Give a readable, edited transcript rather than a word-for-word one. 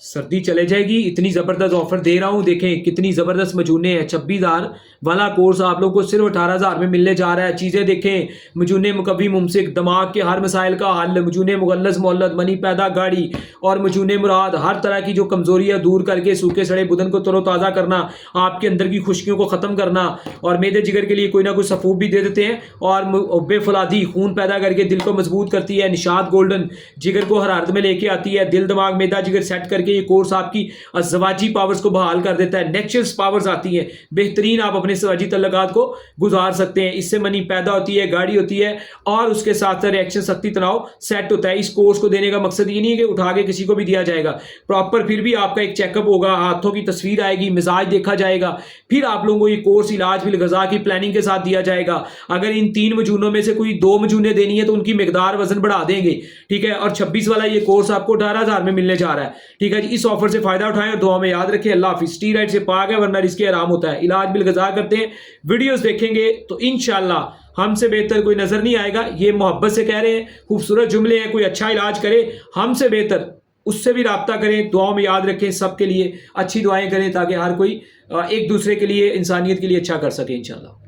सर्दी चले जाएगी, इतनी ज़बरदस्त ऑफर दे रहा हूँ। देखें कितनी ज़बरदस्त मजूने हैं। 26,000 वाला कोर्स आप लोगों को सिर्फ 18,000 में मिलने जा रहा है। चीज़ें देखें, मजूने मुकवी मुमसिक, दिमाग के हर मसाइल का हल, मजूने मुगल्लस मोहल्लत, मनी पैदा गाड़ी और मजूने मुराद, हर तरह की जो कमज़ोरियाँ दूर करके सूखे सड़े बदन को तरोताज़ा करना, आपके अंदर की खुश्कियों को ख़त्म करना, और मेदे जिगर के लिए कोई ना कोई सफूब भी दे देते हैं। और बेफलादी खून पैदा करके दिल को मजबूत करती है। निशात गोल्डन जिगर को हरारत में लेके आती है। दिल दिमाग मैदा जिगर सेट करके ये कोर्स आपकी अज़वाजी पावर्स को बहाल कर देता है। नेचुरल पावर्स आती हैं, बेहतरीन आप अपने सवाजी तल्लुकात को गुजार सकते हैं। इससे मनी पैदा होती है, गाड़ी होती है, और उसके साथ साथ रिएक्शन शक्ति तनाव सेट होता है। इस कोर्स को देने का मकसद ये नहीं है कि उठा के किसी को भी दिया जाएगा, प्रॉपर फिर भी आपका एक चेकअप होगा, हाथों की तस्वीर आएगी, मिजाज देखा जाएगा, फिर आप लोगों को ये कोर्स इलाज बिल गजा की प्लानिंग के साथ दिया जाएगा। अगर इन 3 मजूनों में से कोई 2 मजूने देनी है तो उनकी मिकदार वजन बढ़ा देंगे, ठीक है। और 26 वाला ये कोर्स आपको 18,000 में मिलने जा रहा है, ठीक है जी। इस ऑफर से फायदा उठाएं और दुआ में याद रखें। अल्लाह हाफिज़। स्टीरॉइड से पाक है वरना इसके आराम होता है। इलाज बिल गजा करते हैं, वीडियोस देखेंगे तो इंशाल्लाह हमसे बेहतर कोई नजर नहीं आएगा। ये मोहब्बत से कह रहे हैं, खूबसूरत जुमले हैं। कोई अच्छा इलाज करे हमसे बेहतर, उससे भी राब्ता करें। दुआओं में याद रखें, सबके लिए अच्छी दुआएं करें ताकि हर कोई एक दूसरे के लिए, इंसानियत के लिए अच्छा कर सके इंशाल्लाह।